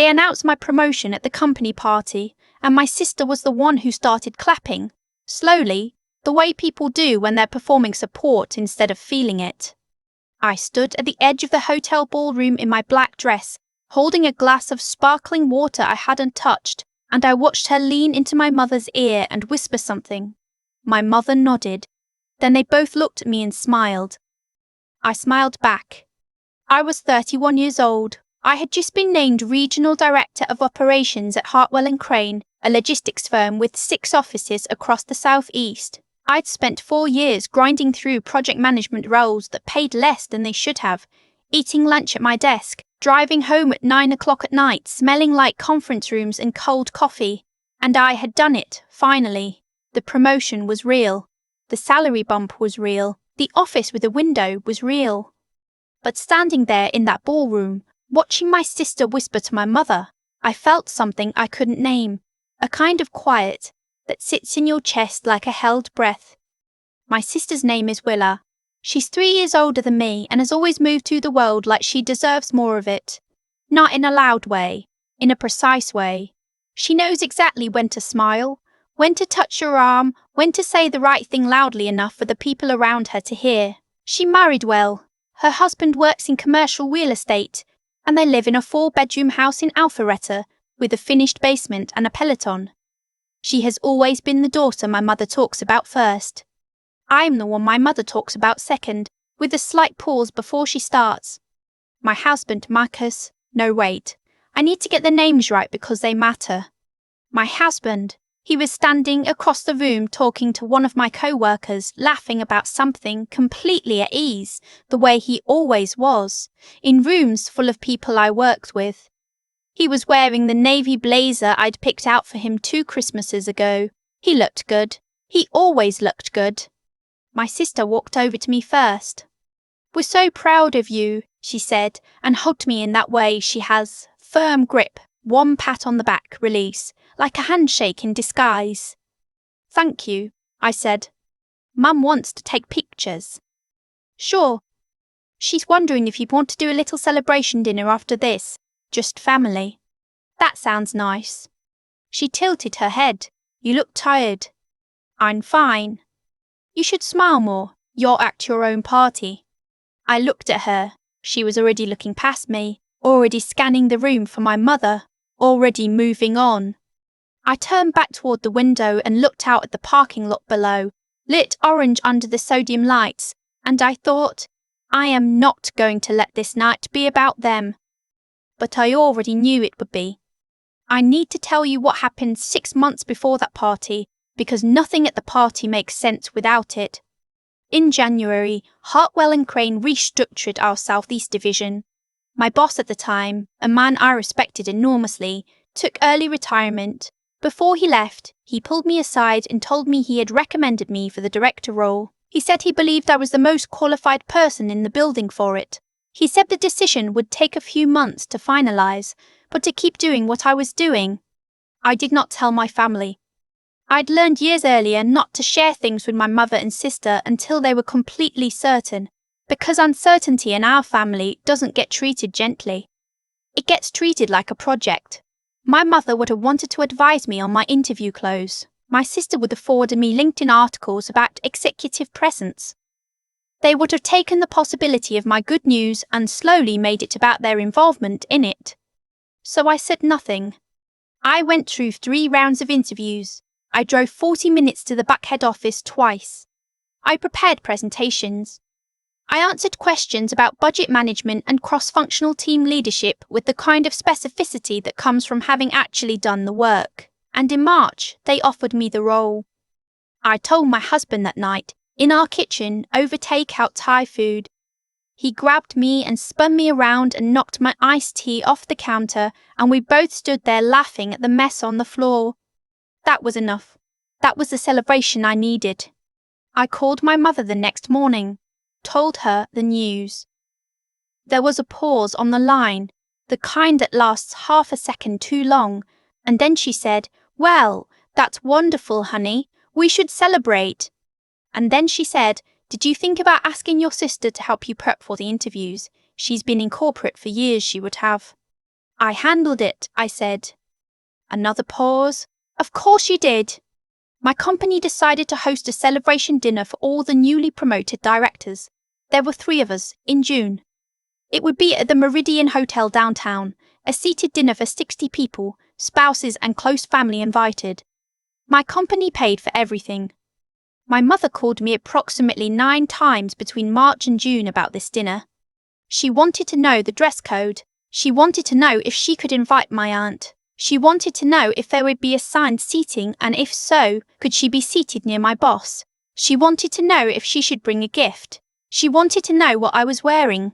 They announced my promotion at the company party, and my sister was the one who started clapping, slowly, the way people do when they're performing support instead of feeling it. I stood at the edge of the hotel ballroom in my black dress, holding a glass of sparkling water I hadn't touched, and I watched her lean into my mother's ear and whisper something. My mother nodded. Then they both looked at me and smiled. I smiled back. I was 31 years old. I had just been named Regional Director of Operations at Hartwell & Crane, a logistics firm with 6 offices across the southeast. I'd spent 4 years grinding through project management roles that paid less than they should have, eating lunch at my desk, driving home at 9 o'clock at night, smelling like conference rooms and cold coffee. And I had done it, finally. The promotion was real. The salary bump was real. The office with a window was real. But standing there in that ballroom, watching my sister whisper to my mother, I felt something I couldn't name, a kind of quiet that sits in your chest like a held breath. My sister's name is Willa. She's 3 years older than me and has always moved through the world like she deserves more of it. Not in a loud way, in a precise way. She knows exactly when to smile, when to touch your arm, when to say the right thing loudly enough for the people around her to hear. She married well. Her husband works in commercial real estate, and they live in a 4-bedroom house in Alpharetta with a finished basement and a Peloton. She has always been the daughter my mother talks about first. I'm the one my mother talks about second, with a slight pause before she starts. My husband, Marcus. No, wait. I need to get the names right because they matter. My husband. He was standing across the room talking to one of my co-workers, laughing about something, completely at ease, the way he always was, in rooms full of people I worked with. He was wearing the navy blazer I'd picked out for him 2 Christmases ago. He looked good. He always looked good. My sister walked over to me first. "We're so proud of you," she said, and hugged me in that way she has. Firm grip, one pat on the back, release, like a handshake in disguise. "Thank you," I said. "Mum wants to take pictures." "Sure." "She's wondering if you'd want to do a little celebration dinner after this, just family." "That sounds nice." She tilted her head. "You look tired." "I'm fine." "You should smile more. You're at your own party." I looked at her. She was already looking past me, already scanning the room for my mother, already moving on. I turned back toward the window and looked out at the parking lot below, lit orange under the sodium lights, and I thought, I am not going to let this night be about them. But I already knew it would be. I need to tell you what happened 6 months before that party, because nothing at the party makes sense without it. In January, Hartwell & Crane restructured our Southeast Division. My boss at the time, a man I respected enormously, took early retirement. Before he left, he pulled me aside and told me he had recommended me for the director role. He said he believed I was the most qualified person in the building for it. He said the decision would take a few months to finalize, but to keep doing what I was doing. I did not tell my family. I'd learned years earlier not to share things with my mother and sister until they were completely certain, because uncertainty in our family doesn't get treated gently. It gets treated like a project. My mother would have wanted to advise me on my interview clothes. My sister would have forwarded me LinkedIn articles about executive presence. They would have taken the possibility of my good news and slowly made it about their involvement in it. So I said nothing. I went through 3 rounds of interviews. I drove 40 minutes to the back head office twice. I prepared presentations. I answered questions about budget management and cross-functional team leadership with the kind of specificity that comes from having actually done the work. And in March, they offered me the role. I told my husband that night, in our kitchen, over takeout Thai food. He grabbed me and spun me around and knocked my iced tea off the counter, and we both stood there laughing at the mess on the floor. That was enough. That was the celebration I needed. I called my mother the next morning, told her the news. There was a pause on the line, the kind that lasts half a second too long, and then she said, "Well, that's wonderful, honey. We should celebrate." And then she said, "Did you think about asking your sister to help you prep for the interviews? She's been in corporate for years, she would have." I handled it, I said. Another pause. Of course you did. My company decided to host a celebration dinner for all the newly promoted directors. There were 3 of us, in June. It would be at the Meridian Hotel downtown, a seated dinner for 60 people, spouses and close family invited. My company paid for everything. My mother called me approximately 9 times between March and June about this dinner. She wanted to know the dress code. She wanted to know if she could invite my aunt. She wanted to know if there would be assigned seating, and if so, could she be seated near my boss? She wanted to know if she should bring a gift. She wanted to know what I was wearing.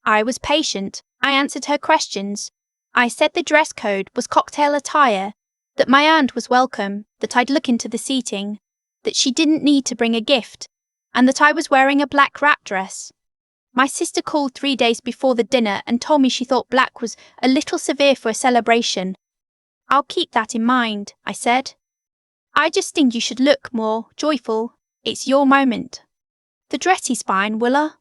I was patient. I answered her questions. I said the dress code was cocktail attire, that my aunt was welcome, that I'd look into the seating, that she didn't need to bring a gift, and that I was wearing a black wrap dress. My sister called 3 days before the dinner and told me she thought black was a little severe for a celebration. I'll keep that in mind, I said. I just think you should look more joyful. It's your moment. The dress is fine, Willa.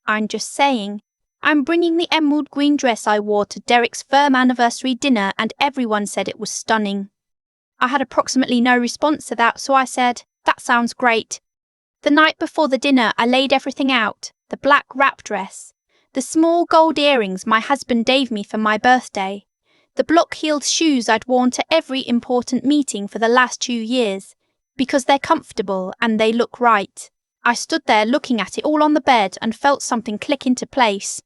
I'm just saying. I'm bringing the emerald green dress I wore to Derek's firm anniversary dinner, and everyone said it was stunning. I had approximately no response to that, so I said, that sounds great. The night before the dinner, I laid everything out. The black wrap dress, the small gold earrings my husband gave me for my birthday, the block-heeled shoes I'd worn to every important meeting for the last 2 years, because they're comfortable and they look right. I stood there looking at it all on the bed and felt something click into place.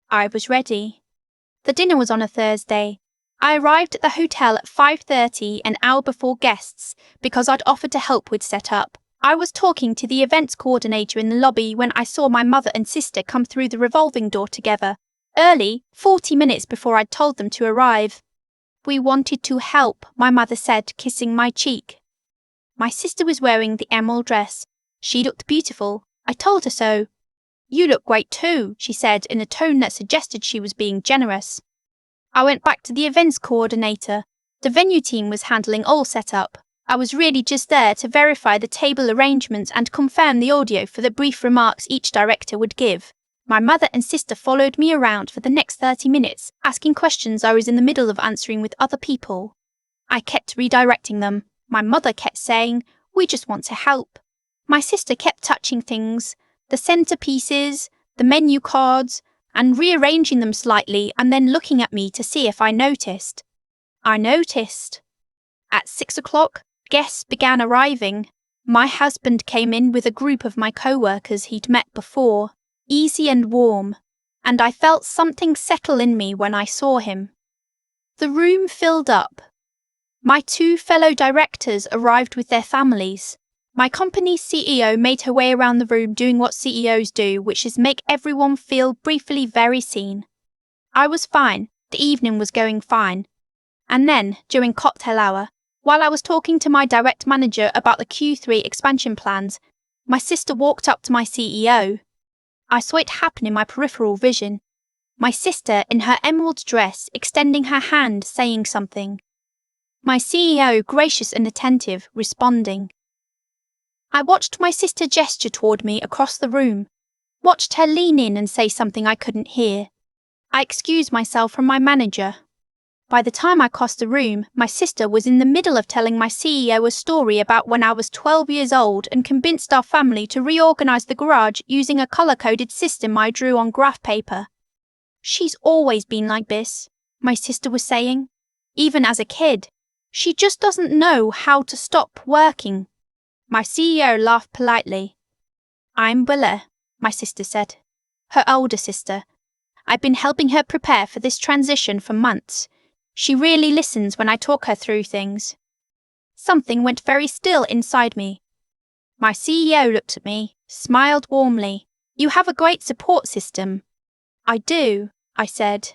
I was ready. The dinner was on a Thursday. I arrived at the hotel at 5:30, an hour before guests, because I'd offered to help with setup. I was talking to the events coordinator in the lobby when I saw my mother and sister come through the revolving door together, early, 40 minutes before I'd told them to arrive. We wanted to help, my mother said, kissing my cheek. My sister was wearing the emerald dress. She looked beautiful. I told her so. You look great too, she said in a tone that suggested she was being generous. I went back to the events coordinator. The venue team was handling all setup. I was really just there to verify the table arrangements and confirm the audio for the brief remarks each director would give. My mother and sister followed me around for the next 30 minutes, asking questions I was in the middle of answering with other people. I kept redirecting them. My mother kept saying, "We just want to help." My sister kept touching things, the centerpieces, the menu cards, and rearranging them slightly and then looking at me to see if I noticed. I noticed. At 6 o'clock, guests began arriving. My husband came in with a group of my co-workers he'd met before, easy and warm, and I felt something settle in me when I saw him. The room filled up. My 2 fellow directors arrived with their families. My company's CEO made her way around the room doing what CEOs do, which is make everyone feel briefly very seen. I was fine. The evening was going fine. And then, during cocktail hour, while I was talking to my direct manager about the Q3 expansion plans, my sister walked up to my CEO. I saw it happen in my peripheral vision. My sister, in her emerald dress, extending her hand, saying something. My CEO, gracious and attentive, responding. I watched my sister gesture toward me across the room, watched her lean in and say something I couldn't hear. I excused myself from my manager. By the time I crossed the room, my sister was in the middle of telling my CEO a story about when I was 12 years old and convinced our family to reorganize the garage using a color-coded system I drew on graph paper. She's always been like this, my sister was saying. Even as a kid. She just doesn't know how to stop working. My CEO laughed politely. I'm Willa, my sister said. Her older sister. I've been helping her prepare for this transition for months. She really listens when I talk her through things. Something went very still inside me. My CEO looked at me, smiled warmly. You have a great support system. I do, I said.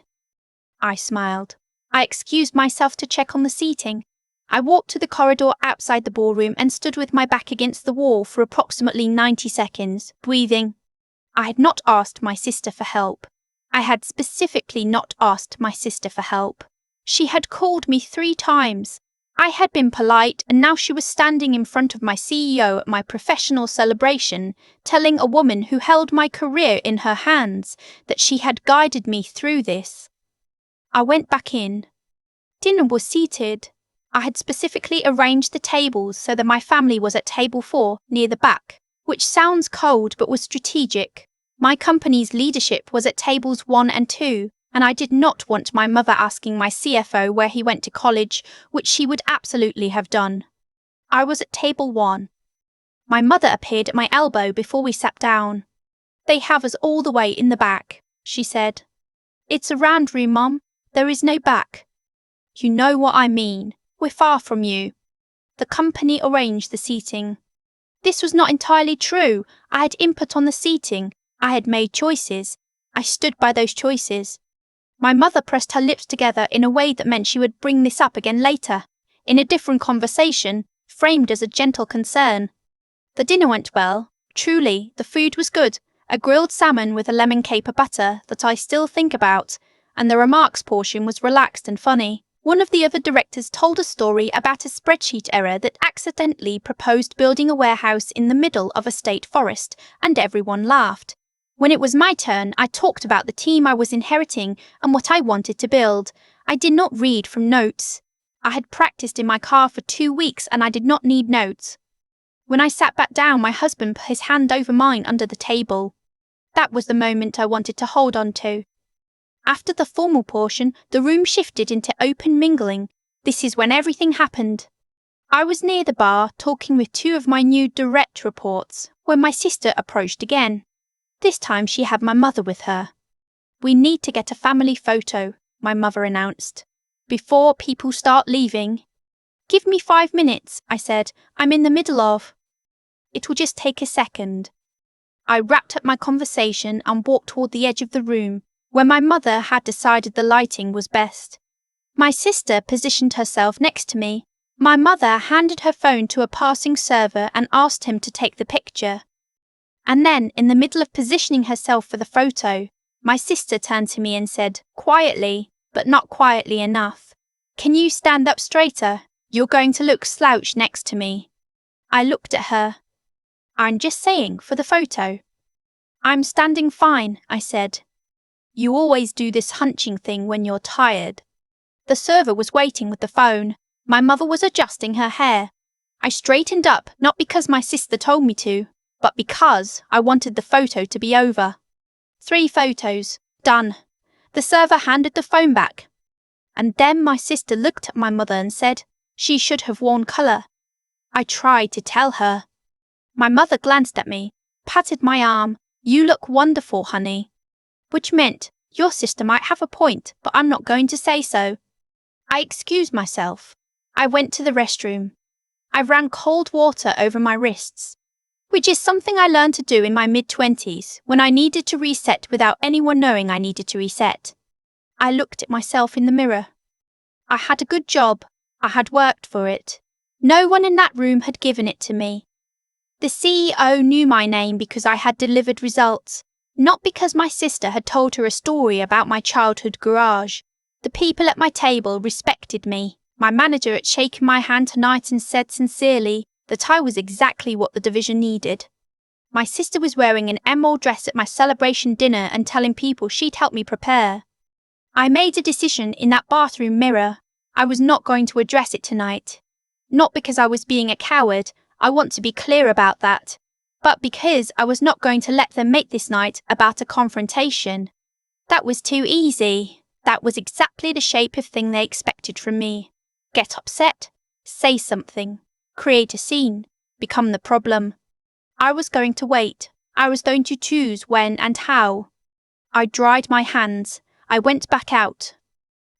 I smiled. I excused myself to check on the seating. I walked to the corridor outside the ballroom and stood with my back against the wall for approximately 90 seconds, breathing. I had not asked my sister for help. I had specifically not asked my sister for help. She had called me 3 times. I had been polite, and now she was standing in front of my CEO at my professional celebration, telling a woman who held my career in her hands that she had guided me through this. I went back in. Dinner was seated. I had specifically arranged the tables so that my family was at table 4 near the back, which sounds cold but was strategic. My company's leadership was at tables 1 and 2, and I did not want my mother asking my CFO where he went to college, which she would absolutely have done. I was at table 1. My mother appeared at my elbow before we sat down. "They have us all the way in the back," she said. "It's a round room, Mum. There is no back." "You know what I mean. We're far from you." The company arranged the seating. This was not entirely true. I had input on the seating. I had made choices. I stood by those choices. My mother pressed her lips together in a way that meant she would bring this up again later, in a different conversation, framed as a gentle concern. The dinner went well. Truly, the food was good. A grilled salmon with a lemon caper butter that I still think about, and the remarks portion was relaxed and funny. One of the other directors told a story about a spreadsheet error that accidentally proposed building a warehouse in the middle of a state forest, and everyone laughed. When it was my turn, I talked about the team I was inheriting and what I wanted to build. I did not read from notes. I had practiced in my car for 2 weeks and I did not need notes. When I sat back down, my husband put his hand over mine under the table. That was the moment I wanted to hold on to. After the formal portion, the room shifted into open mingling. This is when everything happened. I was near the bar, talking with 2 of my new direct reports, when my sister approached again. This time she had my mother with her. "We need to get a family photo," my mother announced, "before people start leaving." "Give me 5 minutes," I said. "I'm in the middle of." "It will just take a second." I wrapped up my conversation and walked toward the edge of the room, where my mother had decided the lighting was best. My sister positioned herself next to me. My mother handed her phone to a passing server and asked him to take the picture. And then, in the middle of positioning herself for the photo, my sister turned to me and said, quietly, but not quietly enough, "Can you stand up straighter? You're going to look slouched next to me." I looked at her. "I'm just saying, for the photo." "I'm standing fine," I said. "You always do this hunching thing when you're tired." The server was waiting with the phone. My mother was adjusting her hair. I straightened up, not because my sister told me to, but because I wanted the photo to be over. 3 photos. Done. The server handed the phone back. And then my sister looked at my mother and said, "She should have worn colour." I tried to tell her. My mother glanced at me, patted my arm. "You look wonderful, honey." Which meant, your sister might have a point, but I'm not going to say so. I excused myself. I went to the restroom. I ran cold water over my wrists, which is something I learned to do in my mid-20s when I needed to reset without anyone knowing I needed to reset. I looked at myself in the mirror. I had a good job. I had worked for it. No one in that room had given it to me. The CEO knew my name because I had delivered results, not because my sister had told her a story about my childhood garage. The people at my table respected me. My manager had shaken my hand tonight and said sincerely that I was exactly what the division needed. My sister was wearing an emerald dress at my celebration dinner and telling people she'd help me prepare. I made a decision in that bathroom mirror. I was not going to address it tonight. Not because I was being a coward, I want to be clear about that, but because I was not going to let them make this night about a confrontation. That was too easy. That was exactly the shape of thing they expected from me. Get upset, say something, create a scene, become the problem. I was going to wait. I was going to choose when and how. I dried my hands. I went back out.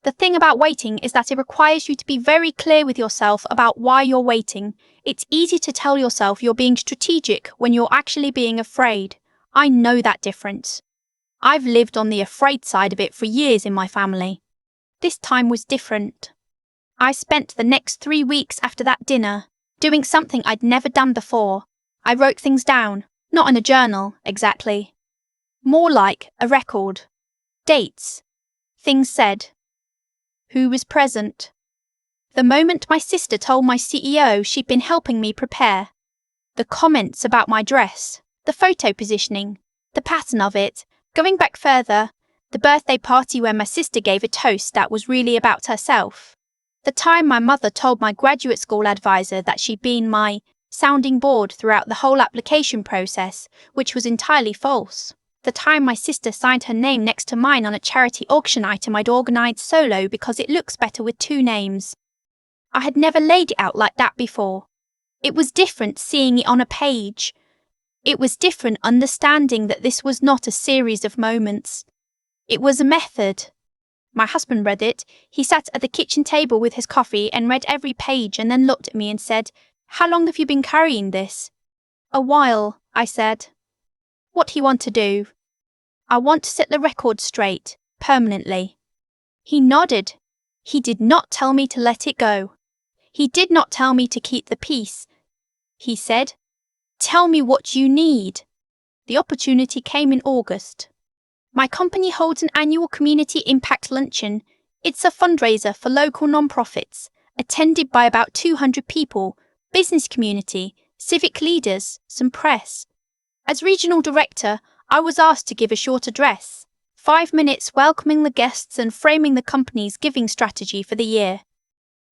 The thing about waiting is that it requires you to be very clear with yourself about why you're waiting. It's easy to tell yourself you're being strategic when you're actually being afraid. I know that difference. I've lived on the afraid side of it for years in my family. This time was different. I spent the next 3 weeks after that dinner doing something I'd never done before. I wrote things down, not in a journal, exactly. More like a record. Dates. Things said. Who was present? The moment my sister told my CEO she'd been helping me prepare. The comments about my dress, the photo positioning, the pattern of it, going back further, The birthday party where my sister gave a toast that was really about herself. The time my mother told my graduate school advisor that she'd been my sounding board throughout the whole application process, which was entirely false. The time my sister signed her name next to mine on a charity auction item I'd organised solo because it looks better with two names. I had never laid it out like that before. It was different seeing it on a page. It was different understanding that this was not a series of moments. It was a method. My husband read it. He sat at the kitchen table with his coffee and read every page and then looked at me and said, "How long have you been carrying this?" "A while," I said. "What do you want to do?" "I want to set the record straight, permanently." He nodded. He did not tell me to let it go. He did not tell me to keep the peace. He said, "Tell me what you need." The opportunity came in August. My company holds an annual community impact luncheon. It's a fundraiser for local non-profits, attended by about 200 people, business community, civic leaders, some press. As regional director, I was asked to give a short address, 5 minutes welcoming the guests and framing the company's giving strategy for the year.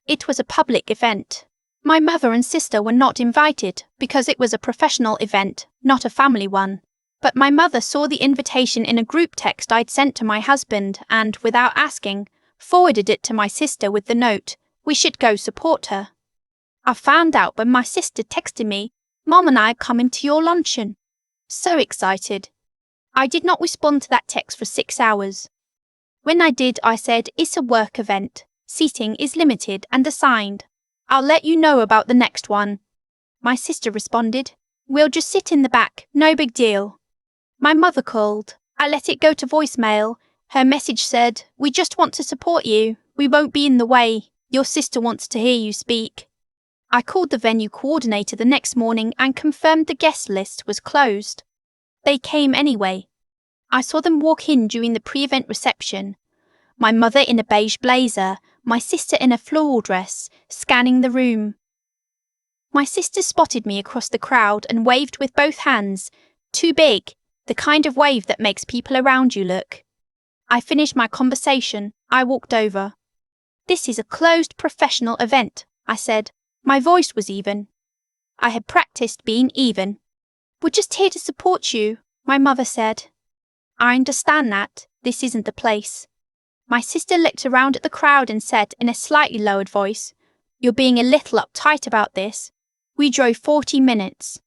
It was a public event. My mother and sister were not invited because it was a professional event, not a family one. But my mother saw the invitation in a group text I'd sent to my husband and, without asking, forwarded it to my sister with the note, "We should go support her." I found out when my sister texted me, "Mom and I are coming to your luncheon." So excited. I did not respond to that text for 6 hours. When I did, I said, "It's a work event. Seating is limited and assigned. I'll let you know about the next one." My sister responded, "We'll just sit in the back, no big deal." My mother called. I let it go to voicemail. Her message said, "We just want to support you. We won't be in the way. Your sister wants to hear you speak." I called the venue coordinator the next morning and confirmed the guest list was closed. They came anyway. I saw them walk in during the pre-event reception. My mother in a beige blazer, my sister in a floral dress, scanning the room. My sister spotted me across the crowd and waved with both hands, too big, the kind of wave that makes people around you look. I finished my conversation. I walked over. "This is a closed professional event," I said. My voice was even. I had practiced being even. "We're just here to support you," my mother said. "I understand that. This isn't the place." My sister looked around at the crowd and said in a slightly lowered voice, "You're being a little uptight about this. We drove 40 minutes.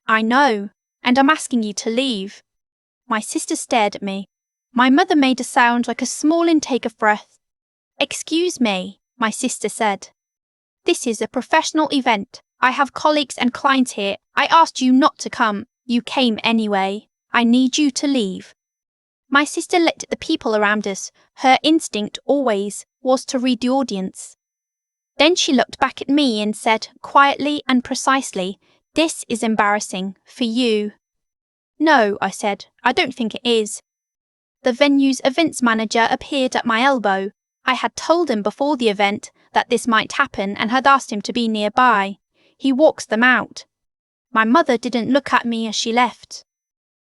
"I know, and I'm asking you to leave." My sister stared at me. My mother made a sound like a small intake of breath. "Excuse me," my sister said. "This is a professional event. I have colleagues and clients here. I asked you not to come. You came anyway. I need you to leave." My sister looked at the people around us. Her instinct, always, was to read the audience. Then she looked back at me and said, quietly and precisely, "This is embarrassing, for you." "No," I said, "I don't think it is." The venue's events manager appeared at my elbow. I had told him before the event that this might happen and had asked him to be nearby. He walks them out. My mother didn't look at me as she left.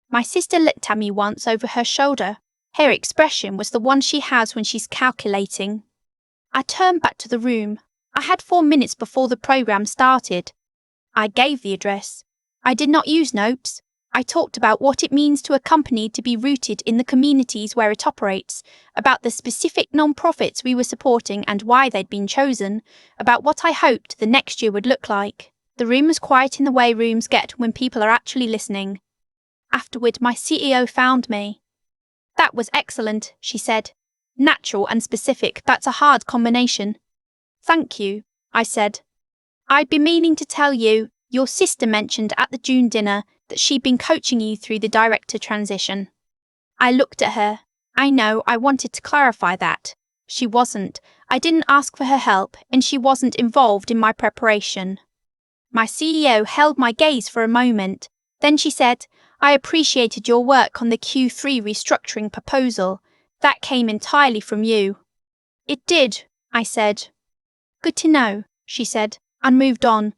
My sister looked at me once over her shoulder. Her expression was the one she has when she's calculating. I turned back to the room. I had 4 minutes before the program started. I gave the address. I did not use notes. I talked about what it means to a company to be rooted in the communities where it operates, about the specific non-profits we were supporting and why they'd been chosen, about what I hoped the next year would look like. The room was quiet in the way rooms get when people are actually listening. Afterward, my CEO found me. "That was excellent," she said. "Natural and specific, that's a hard combination." "Thank you," I said. "I'd been meaning to tell you, your sister mentioned at the June dinner that she'd been coaching you through the director transition." I looked at her. I know I wanted to clarify that. She wasn't. I didn't ask for her help, and she wasn't involved in my preparation. My CEO held my gaze for a moment. Then she said, "I appreciated your work on the Q3 restructuring proposal. That came entirely from you." "It did," I said. "Good to know," she said, and moved on.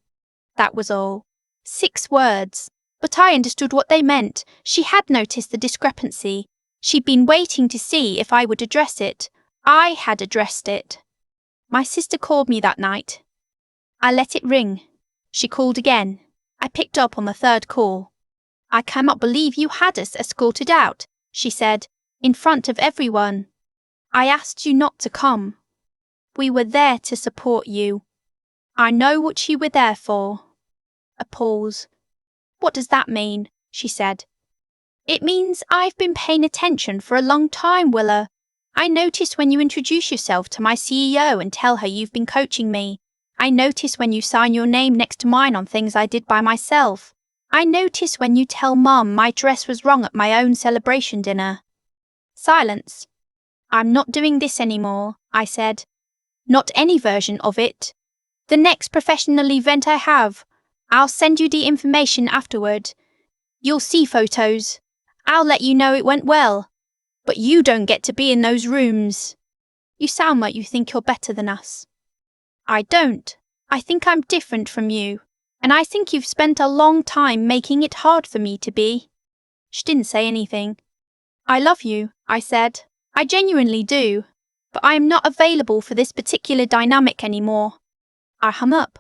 That was all. 6 words. But I understood what they meant. She had noticed the discrepancy. She'd been waiting to see if I would address it. I had addressed it. My sister called me that night. I let it ring. She called again. I picked up on the third call. "I cannot believe you had us escorted out," she said, in front of everyone. "I asked you not to come. We were there to support you. I know what you were there for." A pause. "What does that mean?" she said. "It means I've been paying attention for a long time, Willa. I notice when you introduce yourself to my CEO and tell her you've been coaching me. I notice when you sign your name next to mine on things I did by myself. I notice when you tell Mum my dress was wrong at my own celebration dinner." Silence. "I'm not doing this anymore," I said. "Not any version of it. The next professional event I have, I'll send you the information afterward. You'll see photos. I'll let you know it went well. But you don't get to be in those rooms. You sound like you think you're better than us." "I don't. I think I'm different from you. And I think you've spent a long time making it hard for me to be." She didn't say anything. "I love you," I said. "I genuinely do. But I am not available for this particular dynamic anymore." I hung up.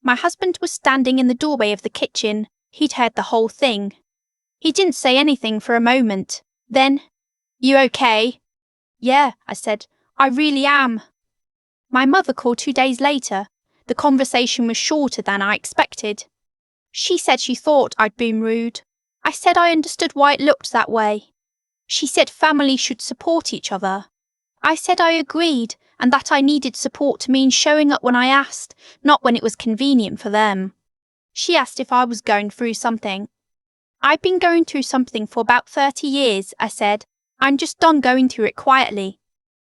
My husband was standing in the doorway of the kitchen. He'd heard the whole thing. He didn't say anything for a moment. Then, "You okay?" "Yeah," I said. "I really am." My mother called 2 days later. The conversation was shorter than I expected. She said she thought I'd been rude. I said I understood why it looked that way. She said families should support each other. I said I agreed, and that I needed support to mean showing up when I asked, not when it was convenient for them. She asked if I was going through something. "I've been going through something for about 30 years, I said. "I'm just done going through it quietly."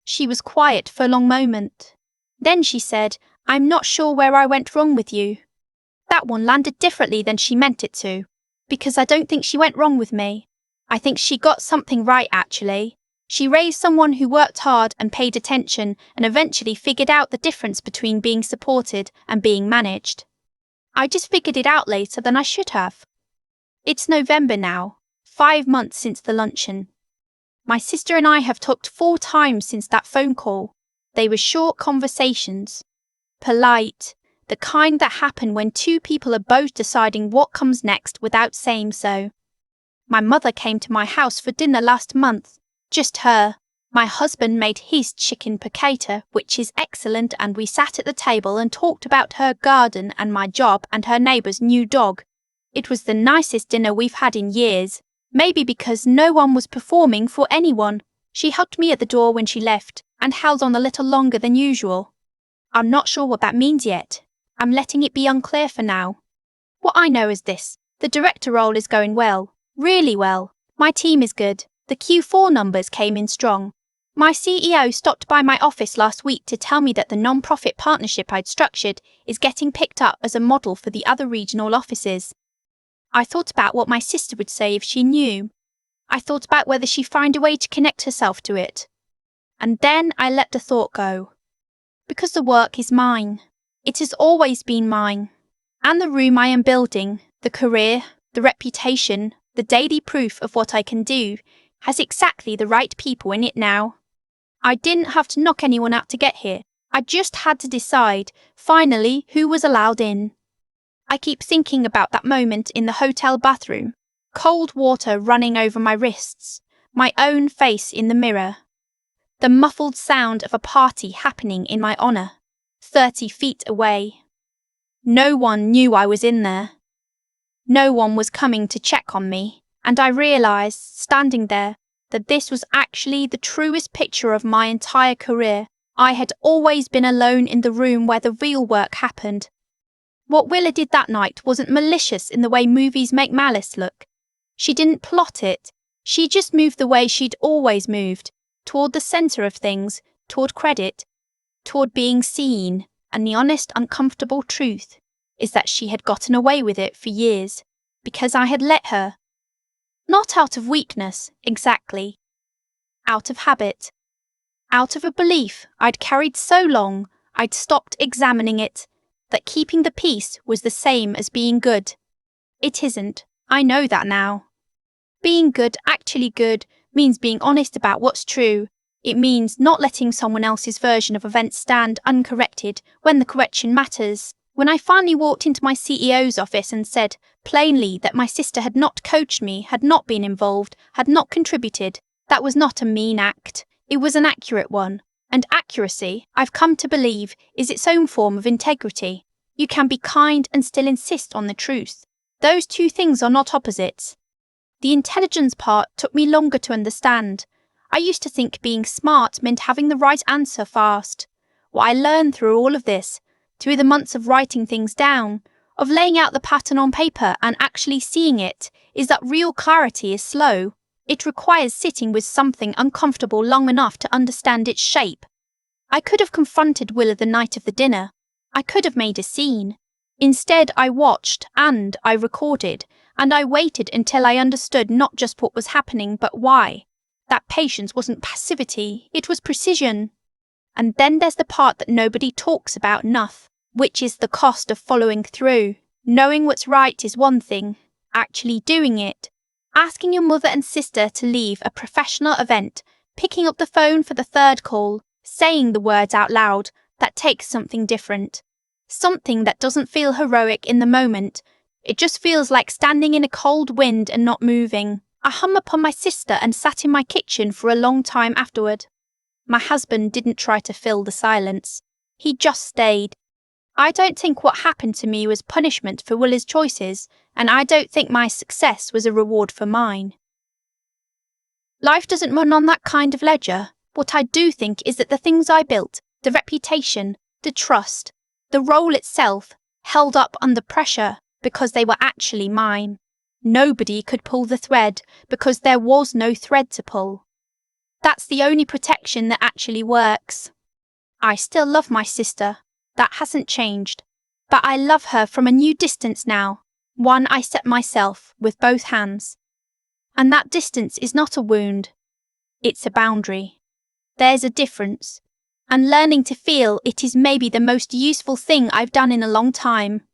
She was quiet for a long moment. Then she said, "I'm not sure where I went wrong with you." That one landed differently than she meant it to, because I don't think she went wrong with me. I think she got something right, actually. She raised someone who worked hard and paid attention and eventually figured out the difference between being supported and being managed. I just figured it out later than I should have. It's November now, 5 months since the luncheon. My sister and I have talked 4 times since that phone call. They were short conversations. Polite, the kind that happen when 2 people are both deciding what comes next without saying so. My mother came to my house for dinner last month. Just her. My husband made his chicken piccata, which is excellent, and we sat at the table and talked about her garden and my job and her neighbour's new dog. It was the nicest dinner we've had in years, maybe because no one was performing for anyone. She hugged me at the door when she left and held on a little longer than usual. I'm not sure what that means yet. I'm letting it be unclear for now. What I know is this: the director role is going well, really well. My team is good. The Q4 numbers came in strong. My CEO stopped by my office last week to tell me that the non-profit partnership I'd structured is getting picked up as a model for the other regional offices. I thought about what my sister would say if she knew. I thought about whether she'd find a way to connect herself to it. And then I let the thought go. Because the work is mine. It has always been mine. And the room I am building, the career, the reputation, the daily proof of what I can do, has exactly the right people in it now. I didn't have to knock anyone out to get here. I just had to decide, finally, who was allowed in. I keep thinking about that moment in the hotel bathroom, cold water running over my wrists, my own face in the mirror. The muffled sound of a party happening in my honour, 30 feet away. No one knew I was in there. No one was coming to check on me, and I realised, standing there, that this was actually the truest picture of my entire career. I had always been alone in the room where the real work happened. What Willa did that night wasn't malicious in the way movies make malice look. She didn't plot it. She just moved the way she'd always moved, toward the centre of things, toward credit, toward being seen, and the honest, uncomfortable truth is that she had gotten away with it for years, because I had let her. Not out of weakness, exactly. Out of habit. Out of a belief I'd carried so long I'd stopped examining it, that keeping the peace was the same as being good. It isn't. I know that now. Being good, actually good, means being honest about what's true. It means not letting someone else's version of events stand uncorrected when the correction matters. When I finally walked into my CEO's office and said plainly that my sister had not coached me, had not been involved, had not contributed, that was not a mean act. It was an accurate one. And accuracy, I've come to believe, is its own form of integrity. You can be kind and still insist on the truth. Those two things are not opposites. The intelligence part took me longer to understand. I used to think being smart meant having the right answer fast. What I learned through all of this, through the months of writing things down, of laying out the pattern on paper and actually seeing it, is that real clarity is slow. It requires sitting with something uncomfortable long enough to understand its shape. I could have confronted Willa the night of the dinner. I could have made a scene. Instead, I watched and I recorded, and I waited until I understood not just what was happening but why. That patience wasn't passivity, it was precision. And then there's the part that nobody talks about enough, which is the cost of following through. Knowing what's right is one thing, actually doing it. Asking your mother and sister to leave a professional event, picking up the phone for the third call, saying the words out loud, that takes something different. Something that doesn't feel heroic in the moment. It just feels like standing in a cold wind and not moving. I hung upon my sister and sat in my kitchen for a long time afterward. My husband didn't try to fill the silence. He just stayed. I don't think what happened to me was punishment for Willa's choices, and I don't think my success was a reward for mine. Life doesn't run on that kind of ledger. What I do think is that the things I built, the reputation, the trust, the role itself, held up under pressure because they were actually mine. Nobody could pull the thread because there was no thread to pull. That's the only protection that actually works. I still love my sister. That hasn't changed. But I love her from a new distance now, one I set myself with both hands. And that distance is not a wound. It's a boundary. There's a difference. And learning to feel it is maybe the most useful thing I've done in a long time.